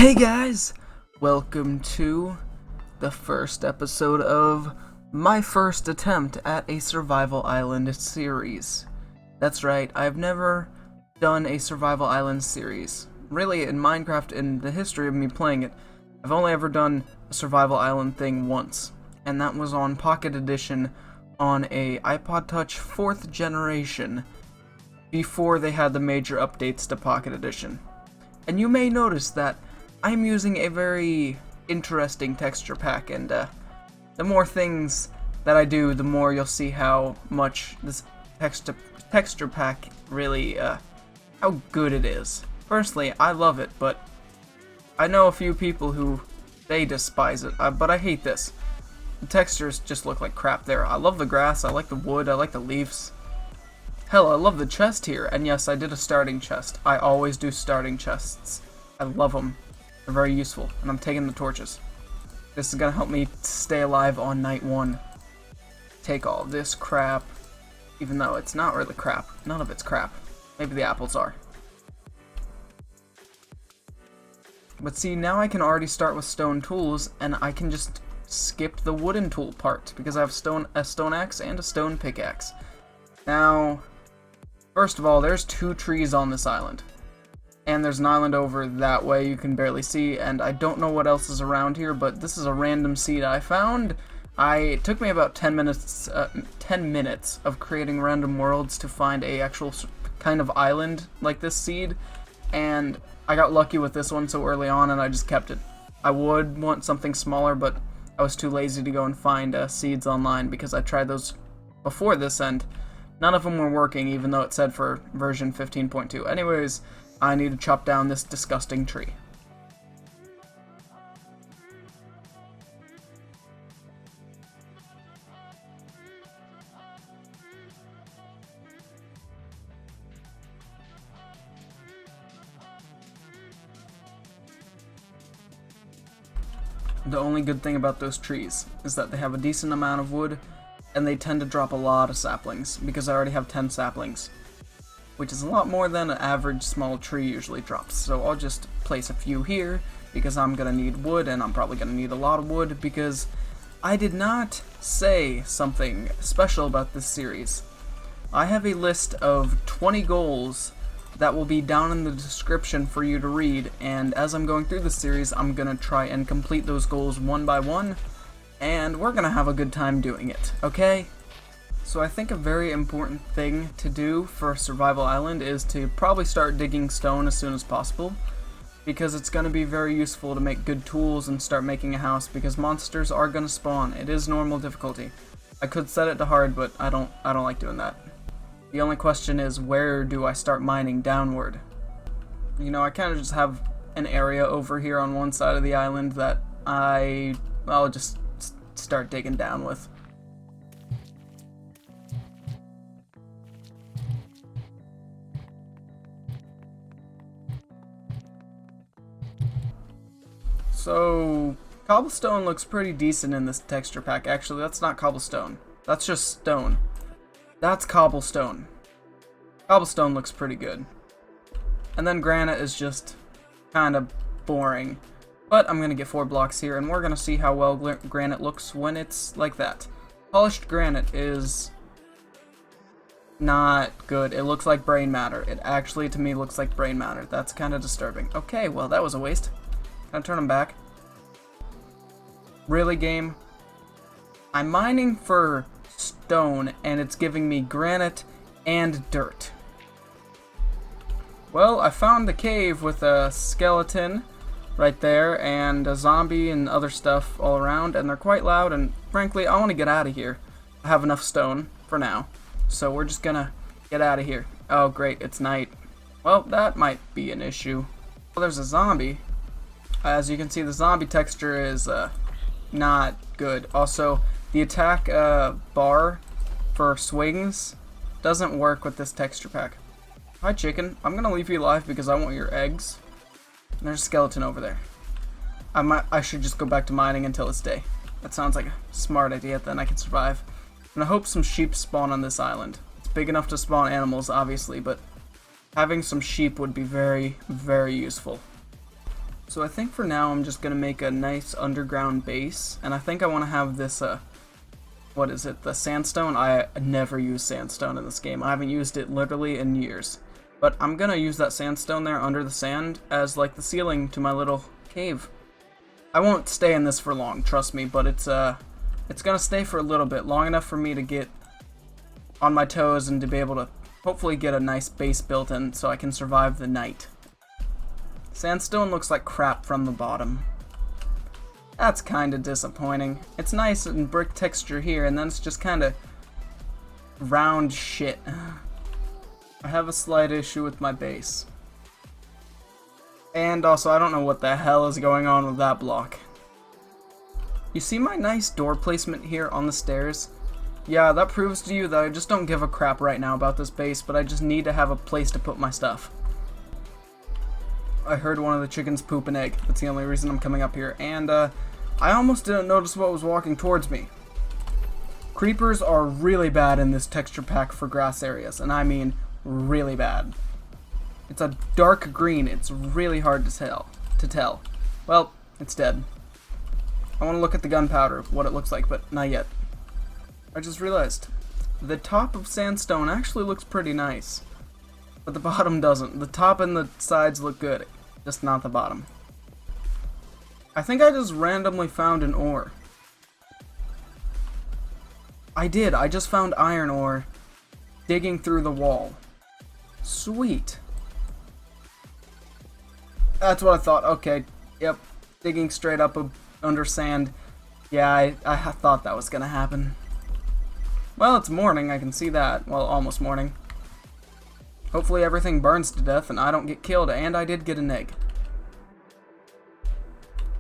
Hey guys! Welcome to the first episode of my first attempt at a Survival Island series. That's right, I've never done a Survival Island series. Really, in Minecraft, in the history of me playing it, I've only ever done a Survival Island thing once, and that was on Pocket Edition on a Ipod Touch 4th generation, before they had the major updates to Pocket Edition. And you may notice that I'm using a very interesting texture pack, and the more things that I do, the more you'll see how much this texture pack really, how good it is. Personally, I love it, but I know a few people who, they despise it, but I hate this. The textures just look like crap there. I love the grass, I like the wood, I like the leaves. Hell, I love the chest here, and yes, I did a starting chest. I always do starting chests. I love them. They're very useful, and I'm taking the torches. This is gonna help me stay alive on night 1. Take all this crap, even though it's not really crap. None of it's crap. Maybe the apples are. But see, now I can already start with stone tools, and I can just skip the wooden tool part, because I have a stone axe and a stone pickaxe. Now, first of all, there's 2 trees on this island. And there's an island over that way you can barely see, and I don't know what else is around here, but this is a random seed I found. It took me about 10 minutes of creating random worlds to find a actual kind of island like this seed, and I got lucky with this one so early on, and I just kept it. I would want something smaller, but I was too lazy to go and find seeds online, because I tried those before this, and none of them were working, even though it said for version 15.2. Anyways, I need to chop down this disgusting tree. The only good thing about those trees is that they have a decent amount of wood, and they tend to drop a lot of saplings, because I already have 10 saplings, which is a lot more than an average small tree usually drops. So I'll just place a few here, because I'm gonna need wood, and I'm probably gonna need a lot of wood, because I did not say something special about this series. I have a list of 20 goals that will be down in the description for you to read, and as I'm going through the series, I'm gonna try and complete those goals one by one, and we're gonna have a good time doing it, okay? So I think a very important thing to do for Survival Island is to probably start digging stone as soon as possible, because it's going to be very useful to make good tools and start making a house, because monsters are going to spawn. It is normal difficulty. I could set it to hard, but I don't like doing that. The only question is, where do I start mining downward? You know, I kind of just have an area over here on one side of the island that I'll just start digging down with. So, cobblestone looks pretty decent in this texture pack. Actually, that's not cobblestone. That's just stone. That's cobblestone. Cobblestone looks pretty good. And then granite is just kind of boring. But I'm going to get 4 blocks here, and we're going to see how well granite looks when it's like that. Polished granite is not good. It looks like brain matter. It actually, to me, looks like brain matter. That's kind of disturbing. Okay, well, that was a waste. Can I turn them back? Really, game? I'm mining for stone, and it's giving me granite and dirt. Well, I found the cave with a skeleton right there, and a zombie and other stuff all around, and they're quite loud, and frankly, I want to get out of here. I have enough stone for now, so we're just gonna get out of here. Oh, great, it's night. Well, that might be an issue. Well, there's a zombie. As you can see, the zombie texture is not good. Also, the attack bar for swings doesn't work with this texture pack. Hi, chicken. I'm gonna leave you alive because I want your eggs. And there's a skeleton over there. I should just go back to mining until it's day. That sounds like a smart idea, then I can survive. And I hope some sheep spawn on this island. It's big enough to spawn animals, obviously, but having some sheep would be very, very useful. So I think for now I'm just gonna make a nice underground base, and I think I want to have this, what is it, the sandstone? I never use sandstone in this game. I haven't used it literally in years. But I'm gonna use that sandstone there under the sand as like the ceiling to my little cave. I won't stay in this for long, trust me, but it's gonna stay for a little bit, long enough for me to get on my toes and to be able to hopefully get a nice base built in so I can survive the night. Sandstone looks like crap from the bottom. That's kinda disappointing. It's nice and brick texture here, and then it's just kinda round shit. I have a slight issue with my base. And also, I don't know what the hell is going on with that block. You see my nice door placement here on the stairs? Yeah, that proves to you that I just don't give a crap right now about this base, but I just need to have a place to put my stuff. I heard one of the chickens poop an egg. That's the only reason I'm coming up here. And, I almost didn't notice what was walking towards me. Creepers are really bad in this texture pack for grass areas, and I mean really bad. It's a dark green. It's really hard to tell. Well, it's dead. I want to look at the gunpowder, what it looks like, but not yet. I just realized the top of sandstone actually looks pretty nice, but the bottom doesn't. The top and the sides look good, just not the bottom. I think I just randomly found an ore. I did. I just found iron ore digging through the wall. Sweet. That's what I thought. Okay, yep. Digging straight up under sand. Yeah, I thought that was gonna happen. Well, it's morning, I can see that. Well, almost morning. Hopefully everything burns to death and I don't get killed, and I did get an egg.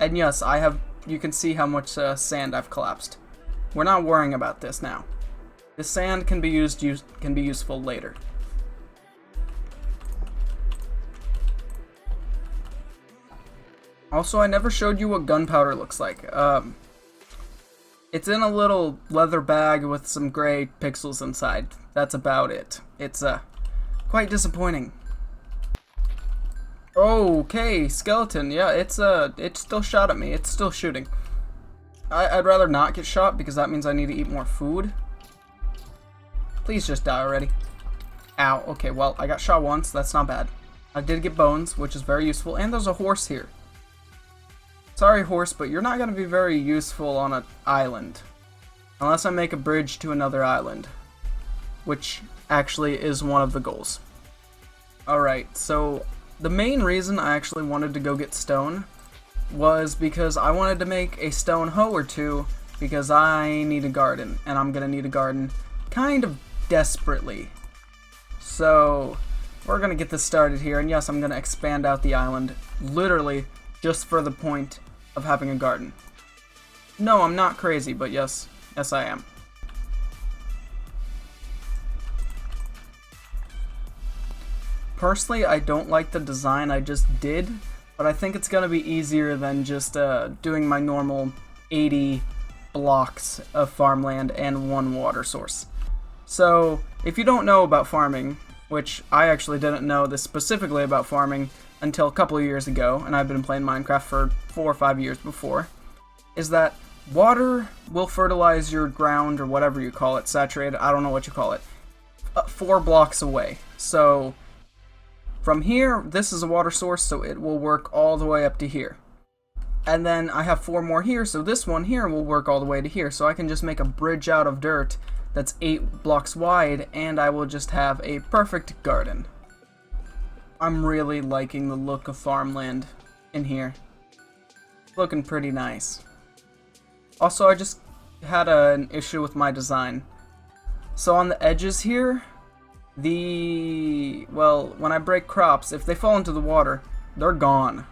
And yes, you can see how much sand I've collapsed. We're not worrying about this now. The sand can be useful later. Also, I never showed you what gunpowder looks like. It's in a little leather bag with some gray pixels inside. That's about it. It's quite disappointing. Okay, skeleton. Yeah, it still shot at me. It's still shooting. I'd rather not get shot because that means I need to eat more food. Please just die already. Ow. Okay, well, I got shot once. That's not bad. I did get bones, which is very useful, and there's a horse here. Sorry, horse, but you're not going to be very useful on an island. Unless I make a bridge to another island. Which actually is one of the goals. Alright, so the main reason I actually wanted to go get stone was because I wanted to make a stone hoe or two because I need a garden, and I'm going to need a garden kind of desperately. So we're going to get this started here, and yes, I'm going to expand out the island literally just for the point of having a garden. No, I'm not crazy, but yes, I am. Personally, I don't like the design I just did, but I think it's going to be easier than just doing my normal 80 blocks of farmland and one water source. So, if you don't know about farming, which I actually didn't know this specifically about farming until a couple of years ago, and I've been playing Minecraft for 4 or 5 years before, is that water will fertilize your ground, or whatever you call it, saturated, I don't know what you call it, 4 blocks away. So, from here, this is a water source, so it will work all the way up to here. And then I have 4 more here, so this one here will work all the way to here. So I can just make a bridge out of dirt that's 8 blocks wide, and I will just have a perfect garden. I'm really liking the look of farmland in here. Looking pretty nice. Also, I just had an issue with my design. So on the edges here, when I break crops, if they fall into the water, they're gone.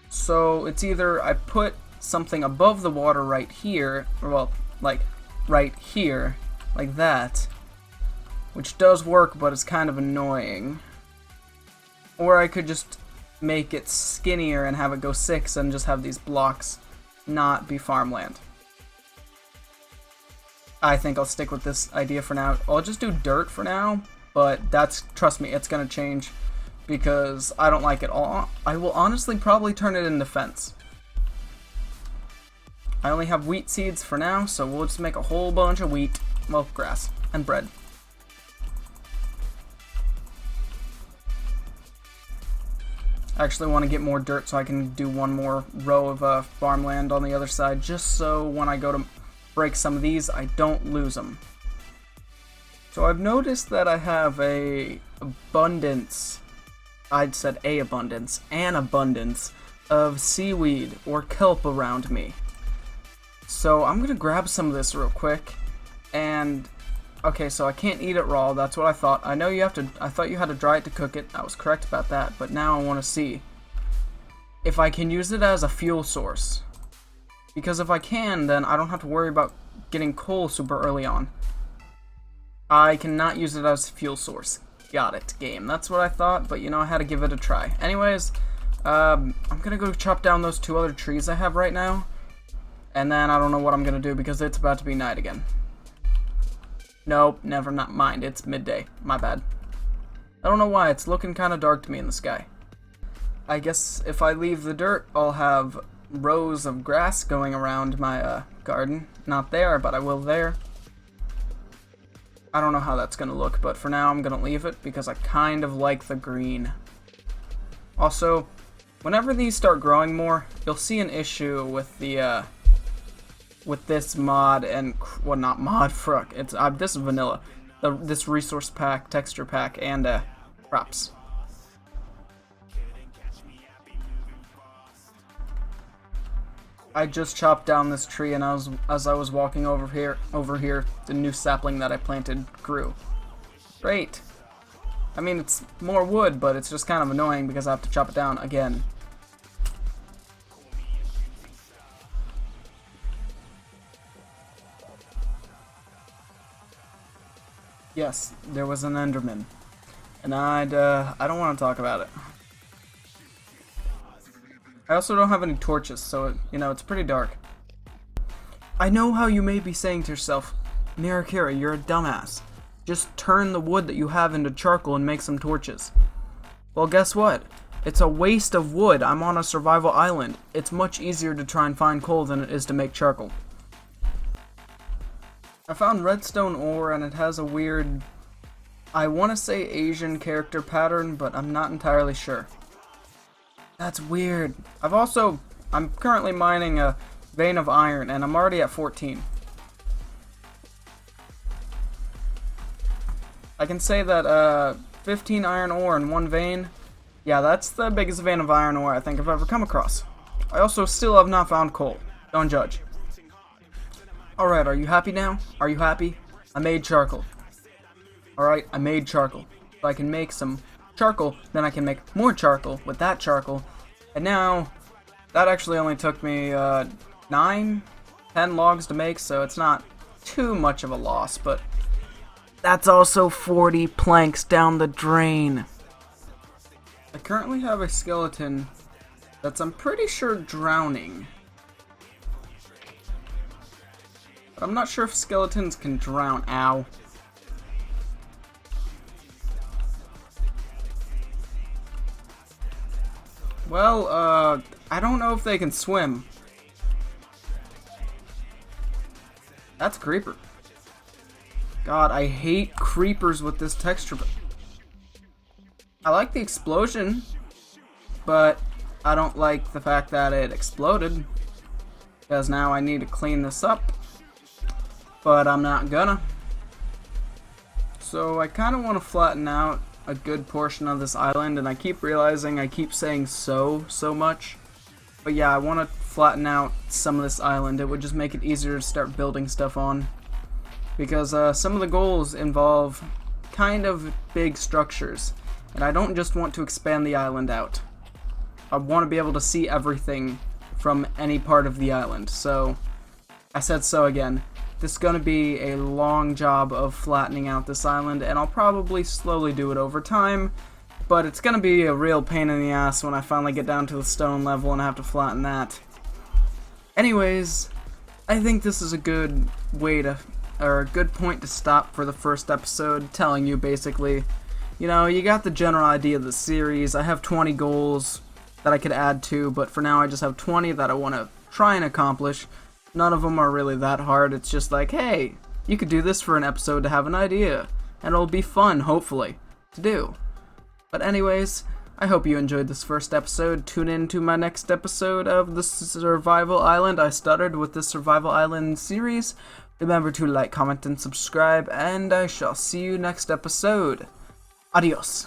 So it's either I put something above the water right here, or well, like right here, like that, which does work, but it's kind of annoying. Or I could just make it skinnier and have it go 6 and just have these blocks not be farmland. I think I'll stick with this idea for now. I'll just do dirt for now, but trust me, it's gonna change because I don't like it all. I will honestly probably turn it into fence. I only have wheat seeds for now, so we'll just make a whole bunch of wheat, well, grass, and bread. I actually want to get more dirt so I can do one more row of farmland on the other side, just so when I go to break some of these, I don't lose them. So I've noticed that I have an abundance of seaweed or kelp around me. So I'm gonna grab some of this real quick, and okay, so I can't eat it raw, that's what I thought. I thought you had to dry it to cook it, I was correct about that, but now I want to see if I can use it as a fuel source. Because if I can, then I don't have to worry about getting coal super early on. I cannot use it as a fuel source. Got it, game. That's what I thought, but you know, I had to give it a try. Anyways, I'm gonna go chop down those 2 other trees I have right now, and then I don't know what I'm gonna do because it's about to be night again. Nope, never not mind. It's midday. My bad. I don't know why. It's looking kind of dark to me in the sky. I guess if I leave the dirt, I'll have rows of grass going around my garden. Not there, but I will there. I don't know how that's going to look, but for now I'm going to leave it because I kind of like the green. Also, whenever these start growing more, you'll see an issue with the with this mod and, well, not mod, fuck, it's this is vanilla. This resource pack, texture pack, and crops. I just chopped down this tree, and as I was walking over here, the new sapling that I planted grew. Great. I mean, it's more wood, but it's just kind of annoying because I have to chop it down again. Yes, there was an Enderman, and I don't want to talk about it. I also don't have any torches, so, you know, it's pretty dark. I know how you may be saying to yourself, Mirakira, you're a dumbass. Just turn the wood that you have into charcoal and make some torches. Well, guess what? It's a waste of wood. I'm on a survival island. It's much easier to try and find coal than it is to make charcoal. I found redstone ore, and it has a weird, I want to say Asian character pattern, but I'm not entirely sure. That's weird. I'm currently mining a vein of iron, and I'm already at 14. I can say that 15 iron ore in one vein, yeah, that's the biggest vein of iron ore I think I've ever come across. I also still have not found coal. Don't judge. Alright, are you happy now? Are you happy? I made charcoal. Alright, I made charcoal. So I can make some charcoal, then I can make more charcoal with that charcoal. And now, that actually only took me 9, 10 logs to make, so it's not too much of a loss, but that's also 40 planks down the drain. I currently have a skeleton that's, I'm pretty sure, drowning. But I'm not sure if skeletons can drown. Ow. Well, I don't know if they can swim. That's a creeper. God, I hate creepers with this texture. I like the explosion, but I don't like the fact that it exploded. Because now I need to clean this up. But I'm not gonna. So I kind of want to flatten out a good portion of this island, and I keep realizing I keep saying so much. But yeah, I want to flatten out some of this island. It would just make it easier to start building stuff on. Because some of the goals involve kind of big structures, and I don't just want to expand the island out. I want to be able to see everything from any part of the island. So I said so again. This is going to be a long job of flattening out this island, and I'll probably slowly do it over time, but it's going to be a real pain in the ass when I finally get down to the stone level and have to flatten that. Anyways, I think this is a good way to, or a good point to stop for the first episode, telling you basically you know, you got the general idea of the series. I have 20 goals that I could add to, but for now I just have 20 that I want to try and accomplish. None of them are really that hard. It's just like, hey, you could do this for an episode to have an idea, and it'll be fun, hopefully, to do. But anyways, I hope you enjoyed this first episode. Tune in to my next episode of the Survival Island. I stuttered with the Survival Island series. Remember to like, comment, and subscribe, and I shall see you next episode. Adios.